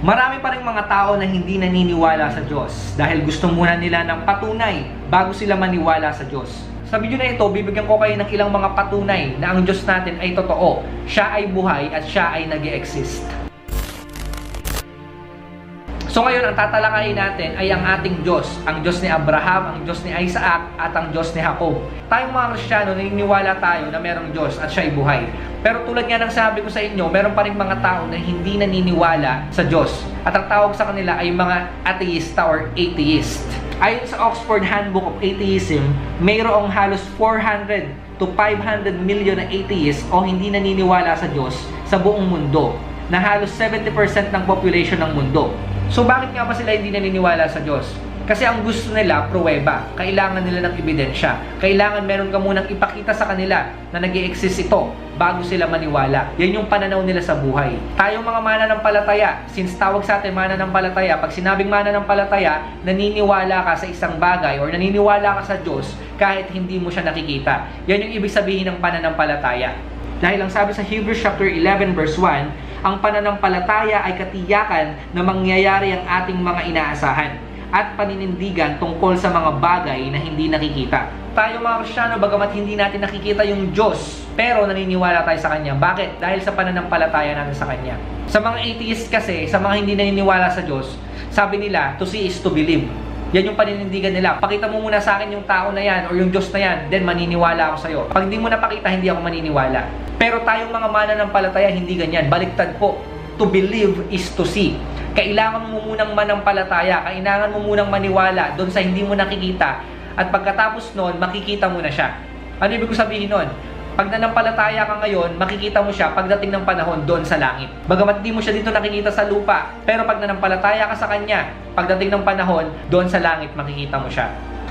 Marami pa ring mga tao na hindi naniniwala sa Diyos dahil gusto muna nila ng patunay bago sila maniwala sa Diyos. Sa video na ito, bibigyan ko kayo ng ilang mga patunay na ang Diyos natin ay totoo, Siya ay buhay at Siya ay nag-e-exist. So ngayon, ang tatalakayin natin ay ang ating Diyos. Ang Diyos ni Abraham, ang Diyos ni Isaac, at ang Diyos ni Jacob. Tayong mga Kristiyano, naniniwala tayo na merong Diyos at Siya ay buhay. Pero tulad nga ng sabi ko sa inyo, meron pa rin mga tao na hindi naniniwala sa Diyos. At ang tawag sa kanila ay mga ateista or atheist. Ayon sa Oxford Handbook of Atheism, mayroong halos 400 to 500 million na atheist o hindi naniniwala sa Diyos sa buong mundo, na halos 70% ng population ng mundo. So bakit nga ba sila hindi naniniwala sa Diyos? Kasi ang gusto nila, pruweba. Kailangan nila ng ebidensya. Kailangan meron ka munang ipakita sa kanila na nag-i-exist ito bago sila maniwala. Yan yung pananaw nila sa buhay. Tayong mga mananampalataya, since tawag sa atin mananampalataya, pag sinabing mananampalataya, naniniwala ka sa isang bagay or naniniwala ka sa Diyos kahit hindi mo siya nakikita. Yan yung ibig sabihin ng pananampalataya. Dahil ang sabi sa Hebrews chapter 11 verse 1, ang pananampalataya ay katiyakan na mangyayari ang ating mga inaasahan at paninindigan tungkol sa mga bagay na hindi nakikita. Tayo mga Kristiyano, bagamat hindi natin nakikita yung Diyos, pero naniniwala tayo sa Kanya. Bakit? Dahil sa pananampalataya natin sa Kanya. Sa mga atheist kasi, sa mga hindi naniniwala sa Diyos, sabi nila, to see is to believe. Yan yung paninindigan nila. Pakita mo muna sa akin yung tao na yan or yung Diyos na yan, then maniniwala ako sa'yo. Pag hindi mo napakita, hindi ako maniniwala. Pero tayong mga mananampalataya, hindi ganyan. Baliktad po. To believe is to see. Kailangan mo munang manampalataya. Kailangan mo munang maniwala doon sa hindi mo nakikita. At pagkatapos nun, makikita mo na siya. Ano ibig ko sabihin nun? Pag nanampalataya ka ngayon, makikita mo siya pagdating ng panahon doon sa langit. Bagamat di mo siya dito nakikita sa lupa, pero pag nanampalataya ka sa Kanya, pagdating ng panahon, doon sa langit makikita mo siya.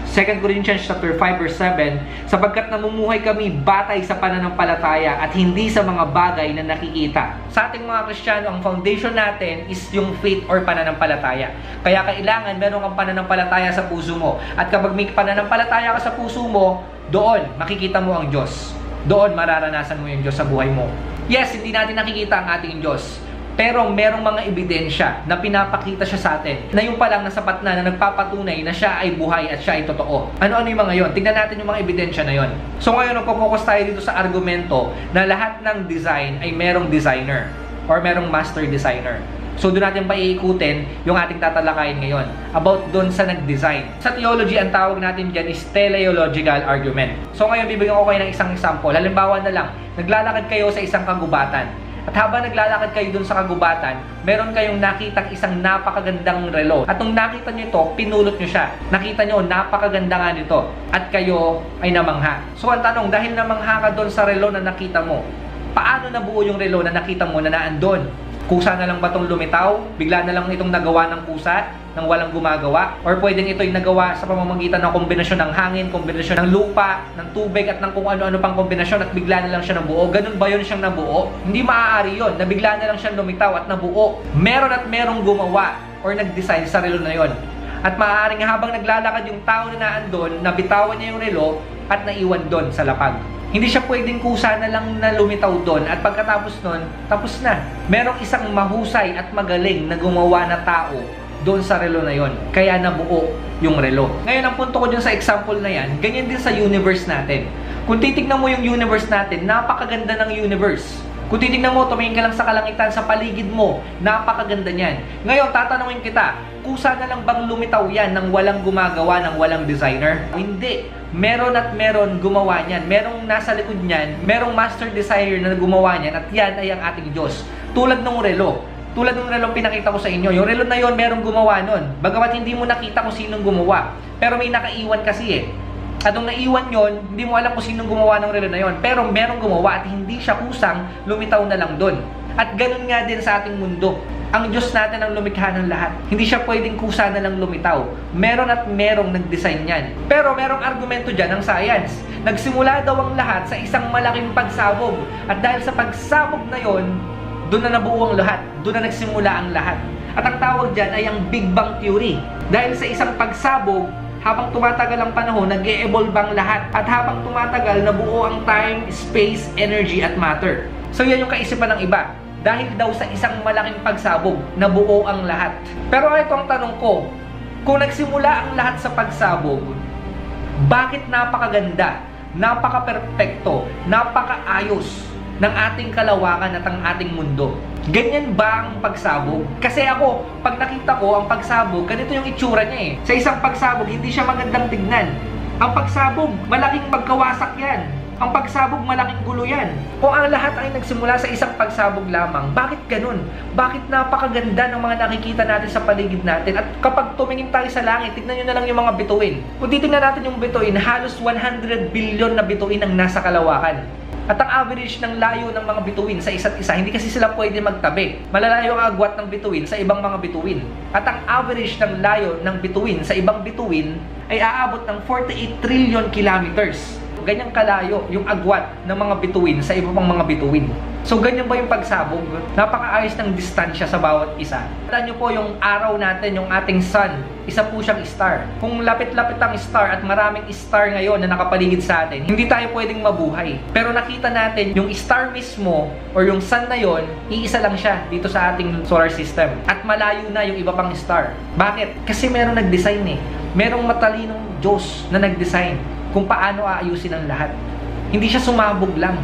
2 Corinthians chapter 5 verse 7, sapagkat namumuhay kami batay sa pananampalataya at hindi sa mga bagay na nakikita. Sa ating mga Kristiyano, ang foundation natin is yung faith or pananampalataya. Kaya kailangan meron kang pananampalataya sa puso mo. At kapag may pananampalataya ka sa puso mo, doon makikita mo ang Diyos. Doon mararanasan mo yung Diyos sa buhay mo. Yes, hindi natin nakikita ang ating Diyos. Pero merong mga ebidensya na pinapakita siya sa atin na yung palang nasapat na nagpapatunay na siya ay buhay at siya ay totoo. Ano-ano yung mga yon? Tingnan natin yung mga ebidensya na yon. So ngayon, nagpo-focus tayo dito sa argumento na lahat ng design ay merong designer or merong master designer. So doon natin paiikutin yung ating tatalakayin ngayon about doon sa nag-design. Sa theology, ang tawag natin dyan is teleological argument. So ngayon, bibigyan ko kayo ng isang example. Halimbawa na lang, naglalakad kayo sa isang kagubatan. At habang naglalakad kayo dun sa kagubatan, meron kayong nakitang isang napakagandang relo. At nung nakita nyo ito, pinulot nyo siya. Nakita nyo, napakaganda nga nito. At kayo ay namangha. So ang tanong, dahil namangha ka dun sa relo na nakita mo, paano nabuo yung relo na nakita mo na naandun? Kusa na lang ba itong lumitaw? Bigla na lang itong nagawa ng kusa nang walang gumagawa? Or pwedeng ito'y nagawa sa pamamagitan ng kombinasyon ng hangin, kombinasyon ng lupa, ng tubig at ng kung ano-ano pang kombinasyon at bigla na lang siya nabuo? Ganun ba yun siyang nabuo? Hindi maaari yun, na bigla na lang siyang lumitaw at nabuo. Meron at merong gumawa or nag-design sa relo na yun. At maaaring habang naglalakad yung tao na naandun, nabitawan niya yung relo at naiwan doon sa lapag. Hindi siya pwedeng kusa na lang na lumitaw doon at pagkatapos nun, tapos na. Merong isang mahusay at magaling na gumawa na tao doon sa relo na yon. Kaya nabuo yung relo. Ngayon, ang punto ko dyan sa example na yan, ganyan din sa universe natin. Kung titignan mo yung universe natin, napakaganda ng universe. Kung titignan mo, tumingin ka lang sa kalangitan, sa paligid mo, napakaganda niyan. Ngayon, tatanungin kita, kusa na lang bang lumitaw yan nang walang gumagawa, ng walang designer? Hindi. Meron at meron gumawa niyan. Merong nasa likod niyan, merong master designer na gumawa niyan at yan ay ang ating Diyos. Tulad ng relo. Tulad ng relo pinakita ko sa inyo. Yung relo na yon, merong gumawa nun. Bagamat hindi mo nakita kung sinong gumawa. Pero may nakaiwan kasi eh. At nung naiwan yon, hindi mo alam kung sinong gumawa ng relo na yon. Pero merong gumawa at hindi siya kusang lumitaw na lang doon. At ganun nga din sa ating mundo. Ang Diyos natin ang lumikha ng lahat. Hindi siya pwedeng kusa na lang lumitaw. Meron at merong nag-design yan. Pero merong argumento dyan ng science. Nagsimula daw ang lahat sa isang malaking pagsabog. At dahil sa pagsabog na yon, doon na nabuo ang lahat. Doon na nagsimula ang lahat. At ang tawag dyan ay ang Big Bang Theory. Dahil sa isang pagsabog, habang tumatagal ang panahon, nag-e-evolve ang lahat. At habang tumatagal, nabuo ang time, space, energy, at matter. So yan yung kaisipan ng iba. dahil daw sa isang malaking pagsabog na buo ang lahat. Pero ito ang tanong ko, kung nagsimula ang lahat sa pagsabog, bakit napakaganda, napaka-perpekto, napakaayos ng ating kalawakan at ang ating mundo? Ganyan ba ang pagsabog? Kasi ako, pag nakita ko ang pagsabog, ganito yung itsura niya eh. Sa isang pagsabog, hindi siya magandang tignan. Ang pagsabog, malaking pagkawasak yan. Ang pagsabog, malaking gulo yan. Kung ang lahat ay nagsimula sa isang pagsabog lamang, bakit ganun? Bakit napakaganda ng mga nakikita natin sa paligid natin? At kapag tumingin tayo sa langit, tignan nyo na lang yung mga bituin. Kung titignan natin yung bituin, halos 100 billion na bituin ang nasa kalawakan. At ang average ng layo ng mga bituin sa isa't isa, hindi kasi sila pwede magtabi. Malalayo ang agwat ng bituin sa ibang mga bituin. At ang average ng layo ng bituin sa ibang bituin ay aabot ng 48 trillion kilometers. Ganyang kalayo yung agwat ng mga bituin sa iba pang mga bituin. So ganyan ba yung pagsabog? Napakaayos ng distansya sa bawat isa. Tandaan nyo po yung araw natin, yung ating sun, isa po siyang star. Kung lapit-lapit ang star at maraming star ngayon na nakapaligid sa atin, hindi tayo pwedeng mabuhay. Pero nakita natin yung star mismo or yung sun na yon, iisa lang siya dito sa ating solar system. At malayo na yung iba pang star. Bakit? Kasi meron nag-design eh. Merong matalinong Diyos na nag-design kung paano aayusin ang lahat. Hindi siya sumabog lang.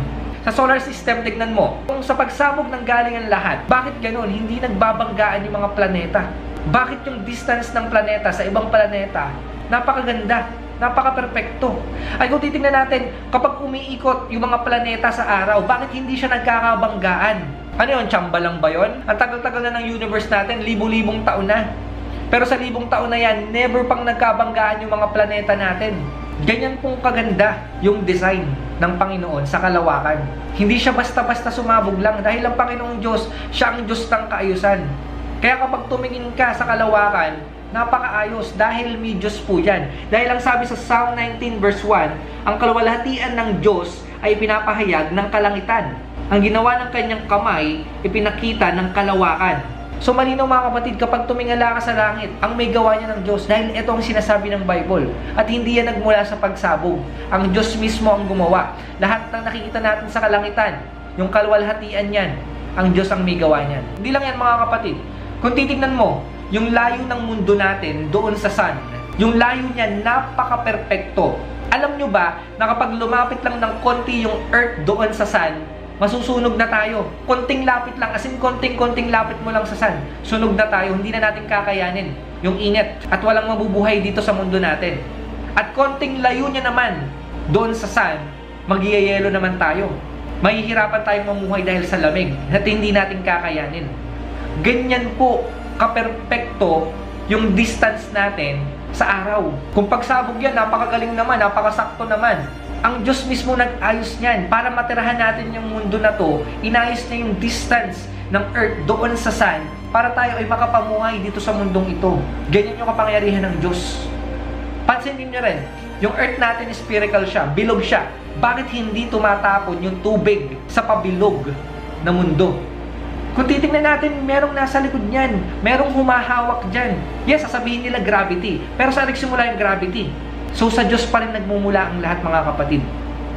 Sa solar system, tignan mo, kung sa pagsabog ng galing ang lahat, bakit ganun? Hindi nagbabanggaan yung mga planeta. Bakit yung distance ng planeta sa ibang planeta, napakaganda, napaka-perpekto. Ay kung titignan natin, kapag umiikot yung mga planeta sa araw, bakit hindi siya nagkakabanggaan? Ano yun? Tsamba lang ba yun? Ang tagal-tagal na ng universe natin, libu-libong taon na. Pero sa libong taon na yan, never pang nagkabanggaan yung mga planeta natin. Ganyan pong kaganda yung design ng Panginoon sa kalawakan. Hindi siya basta-basta sumabog lang dahil ang Panginoong Diyos, siya ang Diyos ng kaayusan. Kaya kapag tumingin ka sa kalawakan, napakaayos dahil may Diyos po yan. Dahil ang sabi sa Psalm 19 verse 1, ang kalwalhatian ng Diyos ay pinapahayag ng kalangitan. Ang ginawa ng kanyang kamay, ipinakita ng kalawakan. So malinaw mga kapatid, kapag tumingala ka sa langit, ang may gawa niya ng Diyos dahil ito ang sinasabi ng Bible. At hindi yan nagmula sa pagsabog. Ang Diyos mismo ang gumawa. Lahat ng nakikita natin sa kalangitan, yung kalwalhatian yan, ang Diyos ang may gawa niyan. Hindi lang yan mga kapatid. Kung titignan mo, yung layo ng mundo natin doon sa sun, yung layo niya napaka-perpekto. Alam nyo ba na kapag lumapit lang ng konti yung earth doon sa sun, masusunog na tayo. Konting lapit lang, as in konting lapit mo lang sa sun. Sunog na tayo, hindi na natin kakayanin yung init. At walang mabubuhay dito sa mundo natin. At konting layo niya naman, doon sa sun, magyayelo naman tayo. Mahihirapan tayong mamuhay dahil sa lamig at hindi natin kakayanin. Ganyan po, kaperpekto yung distance natin sa araw. Kung pagsabog yan, napakagaling naman, napakasakto naman. Ang Diyos mismo nag-ayos niyan. Para matirahan natin yung mundo na to, inayos niya yung distance ng earth doon sa sun para tayo ay makapamuhay dito sa mundong ito. Ganyan yung kapangyarihan ng Diyos. Pansinin niyo rin, yung earth natin spherical siya, bilog siya. Bakit hindi tumatapon yung tubig sa pabilog na mundo? Kung titignan natin, merong nasa likod niyan. Merong humahawak dyan. Yes, sasabihin nila gravity. Pero saan nagsimula yung gravity? So sa Diyos pa rin nagmumula ang lahat mga kapatid.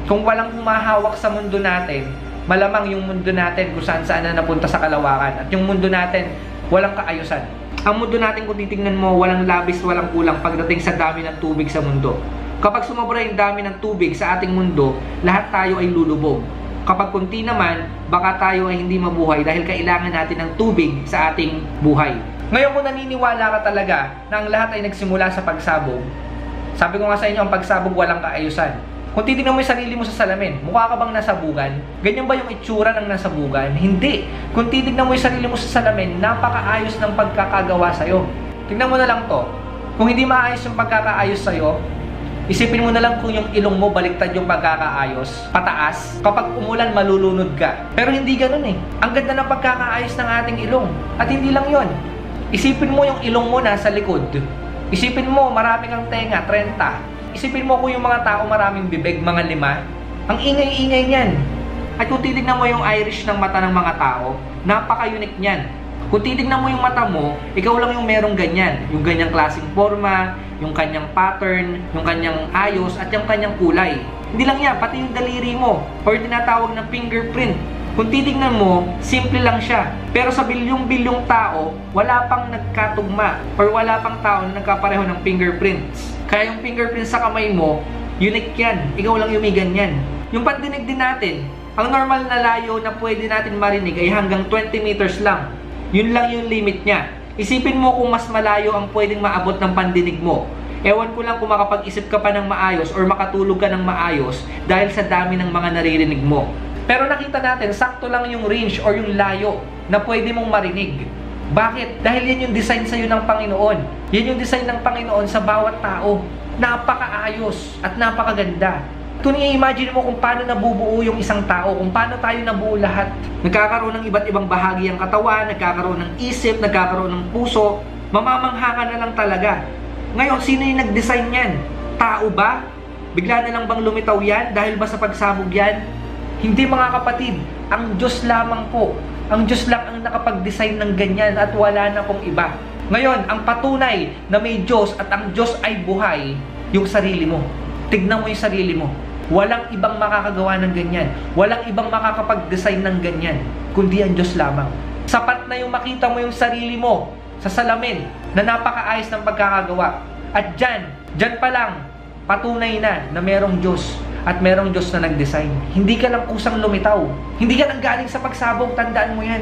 Kung walang humahawak sa mundo natin, malamang yung mundo natin kung saan na napunta sa kalawakan. At yung mundo natin, walang kaayusan. Ang mundo natin kung titignan mo, walang labis, walang kulang pagdating sa dami ng tubig sa mundo. Kapag sumobra yung dami ng tubig sa ating mundo, lahat tayo ay lulubog. Kapag kunti naman, baka tayo ay hindi mabuhay dahil kailangan natin ng tubig sa ating buhay. Ngayon kung naniniwala ka talaga na ang lahat ay nagsimula sa pagsabog, sabi ko nga sa inyo, ang pagsabog walang kaayusan. Kung titignan mo yung sarili mo sa salamin, mukha ka bang nasabugan? Ganyan ba yung itsura ng nasabugan? Hindi. Kung titignan mo yung sarili mo sa salamin, napakaayos ng pagkakagawa sa'yo. Tignan mo na lang to. Kung hindi maayos yung pagkakaayos sa'yo, isipin mo na lang kung yung ilong mo baliktad yung pagkakaayos, pataas. Kapag umulan, malulunod ka. Pero hindi ganun eh. Ang ganda ng pagkakaayos ng ating ilong. At hindi lang yon. Isipin mo yung ilong mo nasa likod. Isipin mo, marami kang tenga, 30. Isipin mo kung yung mga tao maraming bibig, mga 5. Ang ingay-ingay niyan. At kung titignan mo yung iris ng mata ng mga tao, napaka-unique niyan. Kung titignan mo yung mata mo, ikaw lang yung merong ganyan. Yung ganyang klaseng forma, yung kanyang pattern, yung kanyang ayos, at yung kanyang kulay. Hindi lang yan, pati yung daliri mo, or tinatawag na fingerprint. Kung titignan mo, simple lang siya. Pero sa bilyong-bilyong tao, wala pang nagkatugma or wala pang tao na nagkapareho ng fingerprints. Kaya yung fingerprints sa kamay mo, unique yan. Ikaw lang yung may ganyan. Yung pandinig din natin, ang normal na layo na pwede natin marinig ay hanggang 20 meters lang. Yun lang yung limit niya. Isipin mo kung mas malayo ang pwedeng maabot ng pandinig mo. Ewan ko lang kung makapag-isip ka pa ng maayos or makatulog ka ng maayos dahil sa dami ng mga naririnig mo. Pero nakita natin, sakto lang yung range or yung layo na pwede mong marinig. Bakit? Dahil yan yung design sa'yo ng Panginoon. Yan yung design ng Panginoon sa bawat tao. Napakaayos at napakaganda. Kung i-imagine mo kung paano nabubuo yung isang tao, kung paano tayo nabuo lahat. Nagkakaroon ng iba't ibang bahagi ang katawan, nagkakaroon ng isip, nagkakaroon ng puso. Mamamangha ka na lang talaga. Ngayon, sino yung nag-design yan? Tao ba? Bigla na lang bang lumitaw yan dahil ba sa pagsabog yan? Hindi mga kapatid, ang Diyos lamang po. Ang Diyos lang ang nakapag-design ng ganyan at wala na pong iba. Ngayon, ang patunay na may Diyos at ang Diyos ay buhay, yung sarili mo. Tignan mo yung sarili mo. Walang ibang makakagawa ng ganyan. Walang ibang makakapag-design ng ganyan, kundi ang Diyos lamang. Sapat na yung makita mo yung sarili mo sa salamin na napakaayos ng pagkakagawa. At dyan pa lang, patunay na merong Diyos. At merong Diyos na nag-design. Hindi ka lang kusang lumitaw. Hindi ka nang galing sa pagsabog. Tandaan mo yan.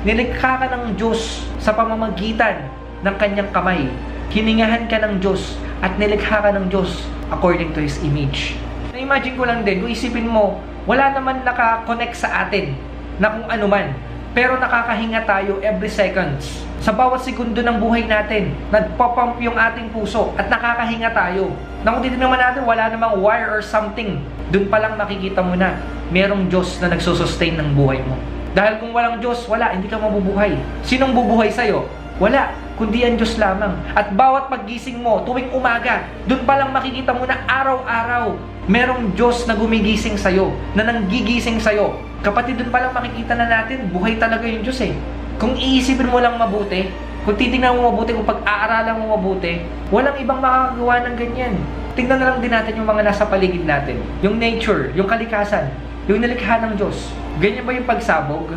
Nilikha ka ng Diyos sa pamamagitan ng kanyang kamay. Hiningahan ka ng Diyos at nilikha ka ng Diyos according to His image. Na-imagine ko lang din, kung isipin mo, wala naman naka-connect sa atin na kung ano man. Pero nakakahinga tayo every seconds. Sa bawat segundo ng buhay natin, nagpapump yung ating puso at nakakahinga tayo. Na kung titignan naman natin, wala namang wire or something. Doon pa lang makikita mo na merong Diyos na nagsusustain ng buhay mo. Dahil kung walang Diyos, wala, hindi ka mabubuhay. Sinong bubuhay sa'yo? Wala, kundi ang Diyos lamang. At bawat paggising mo, tuwing umaga, doon pa lang makikita mo na araw-araw, merong Diyos na gumigising sa'yo, na nanggigising sa'yo. Kapatid, doon pa lang makikita na natin, buhay talaga yung Diyos eh. Kung iisipin mo lang mabuti, kung titingnan mo mabuti, kung pag-aaralan mo mabuti, walang ibang makakagawa ng ganyan. Tingnan na lang din natin yung mga nasa paligid natin. Yung nature, yung kalikasan, yung nilikha ng Diyos. Ganyan ba yung pagsabog?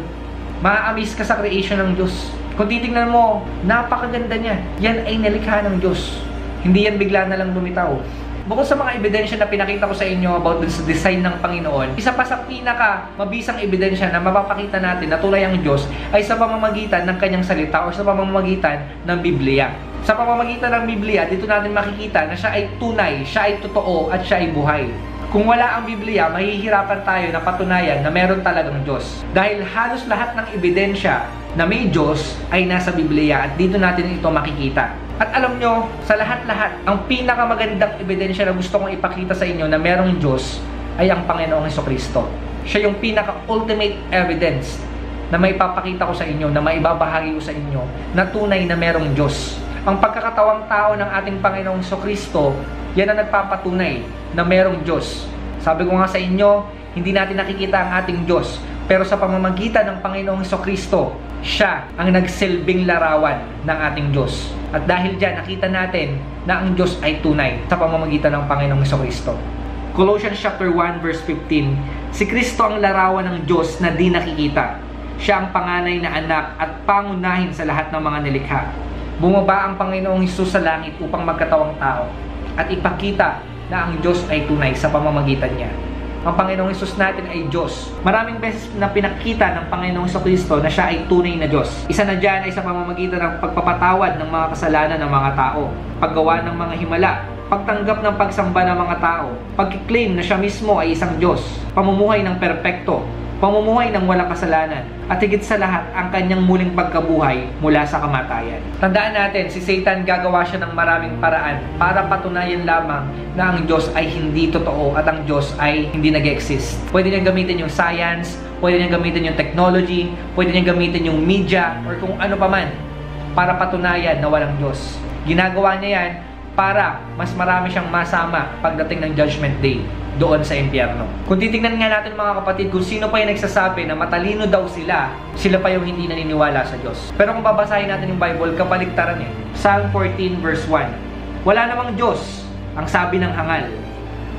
Ma-amaze ka sa creation ng Diyos. Kung titingnan mo, napakaganda niya. Yan ay nilikha ng Diyos. Hindi yan bigla na lang lumitaw. Bukod sa mga ebidensya na pinakita ko sa inyo about sa design ng Panginoon, isa pa sa pinaka mabisang ebidensya na mapapakita natin na tunay ang Diyos ay sa pamamagitan ng kanyang salita o sa pamamagitan ng Biblia. Sa pamamagitan ng Biblia, dito natin makikita na siya ay tunay, siya ay totoo at siya ay buhay. Kung wala ang Biblia, mahihirapan tayo na patunayan na meron talagang Diyos. Dahil halos lahat ng ebidensya na may Diyos ay nasa Biblia at dito natin ito makikita. At alam nyo, sa lahat-lahat, ang pinakamagandang ebidensya na gusto kong ipakita sa inyo na merong Diyos ay ang Panginoong Hesukristo. Siya yung pinaka-ultimate evidence na may papakita ko sa inyo, na maibabahagi ko sa inyo na tunay na merong Diyos. Ang pagkakatawang tao ng ating Panginoong Hesukristo, yan ang nagpapatunay na merong Diyos. Sabi ko nga sa inyo, hindi natin nakikita ang ating Diyos, pero sa pamamagitan ng Panginoong Hesukristo, siya ang nagsilbing larawan ng ating Diyos. At dahil dyan, nakita natin na ang Diyos ay tunay sa pamamagitan ng Panginoong Hesukristo. Colossians chapter 1 verse 15, si Kristo ang larawan ng Diyos na di nakikita. Siya ang panganay na anak at pangunahin sa lahat ng mga nilikha. Bumaba ang Panginoong Hesus sa langit upang magkatawang tao at ipakita na ang Diyos ay tunay sa pamamagitan niya. Ang Panginoong Hesus natin ay Diyos. Maraming beses na pinakita ng Panginoong Hesukristo na siya ay tunay na Diyos. Isa na dyan ay sa pamamagitan ng pagpapatawad ng mga kasalanan ng mga tao, paggawa ng mga himala, pagtanggap ng pagsamba ng mga tao, pag-claim na siya mismo ay isang Diyos, pamumuhay ng perpekto, pamumuhay ng walang kasalanan, at higit sa lahat, ang kanyang muling pagkabuhay mula sa kamatayan. Tandaan natin, si Satan gagawa siya ng maraming paraan para patunayan lamang na ang Diyos ay hindi totoo at ang Diyos ay hindi nag-exist. Pwede niyang gamitin yung science, pwede niyang gamitin yung technology, pwede niyang gamitin yung media, or kung ano pa man, para patunayan na walang Diyos. Ginagawa niya yan para mas marami siyang masama pagdating ng Judgment Day doon sa impyerno. Kung titingnan nga natin mga kapatid, kung sino pa yung nagsasabi na matalino daw sila pa yung hindi naniniwala sa Diyos. Pero kung babasahin natin yung Bible, kabaliktaran eh. Psalm 14 verse 1, wala namang Diyos, ang sabi ng hangal.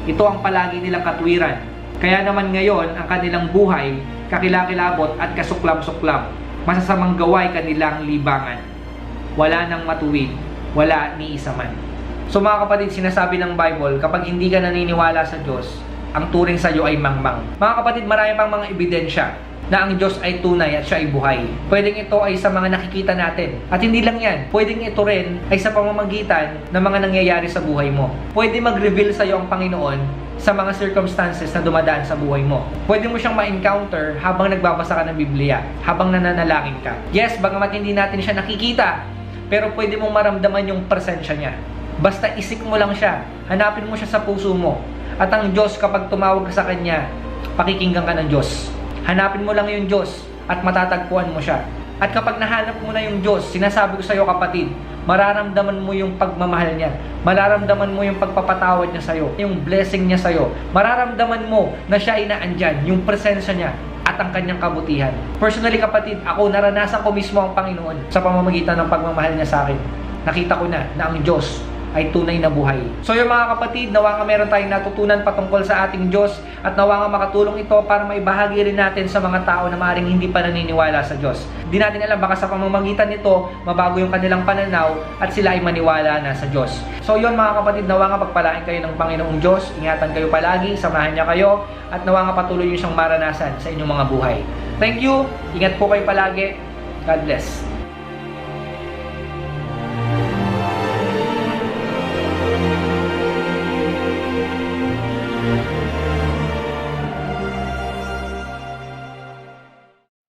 Ito ang palagi nilang katwiran. Kaya naman ngayon, ang kanilang buhay, kakilakilabot at kasuklam-suklam. Masasamang gawain kanilang libangan. Wala nang matuwid, wala ni isa man. So mga kapatid, sinasabi ng Bible, kapag hindi ka naniniwala sa Diyos, ang turing sa iyo ay mangmang. Mga kapatid, marami pang mga ebidensya na ang Diyos ay tunay at siya ay buhay. Pwedeng ito ay sa mga nakikita natin. At hindi lang yan, pwedeng ito rin ay sa pamamagitan ng mga nangyayari sa buhay mo. Pwede mag-reveal sa iyo ang Panginoon sa mga circumstances na dumadaan sa buhay mo. Pwede mo siyang ma-encounter habang nagbabasa ka ng Biblia, habang nananalangin ka. Yes, bagamat hindi natin siya nakikita, pero pwede mong maramdaman yung presensya niya. Basta isik mo lang siya, hanapin mo siya sa puso mo. At ang Diyos, kapag tumawag ka sa Kanya, pakikinggan ka ng Diyos. Hanapin mo lang yung Diyos at matatagpuan mo siya. At kapag nahanap mo na yung Diyos, sinasabi ko sa iyo kapatid, mararamdaman mo yung pagmamahal niya. Mararamdaman mo yung pagpapatawad niya sa iyo, yung blessing niya sa iyo. Mararamdaman mo na siya ay naandyan, yung presensya niya at ang kanyang kabutihan. Personally kapatid, ako naranasan ko mismo ang Panginoon sa pamamagitan ng pagmamahal niya sa akin. Nakita ko na ang Diyos ay tunay na buhay. So yung mga kapatid, nawa nga meron tayong natutunan patungkol sa ating Diyos at nawa nga makatulong ito para maibahagi rin natin sa mga tao na maaaring hindi pa naniniwala sa Diyos. Hindi natin alam, baka sa pamamagitan nito, mabago yung kanilang pananaw at sila ay maniwala na sa Diyos. So yun mga kapatid, nawa nga pagpalain kayo ng Panginoong Diyos, ingatan kayo palagi, samahan niya kayo, at nawa nga patuloy yung siyang maranasan sa inyong mga buhay. Thank you, ingat po kayo palagi, God bless.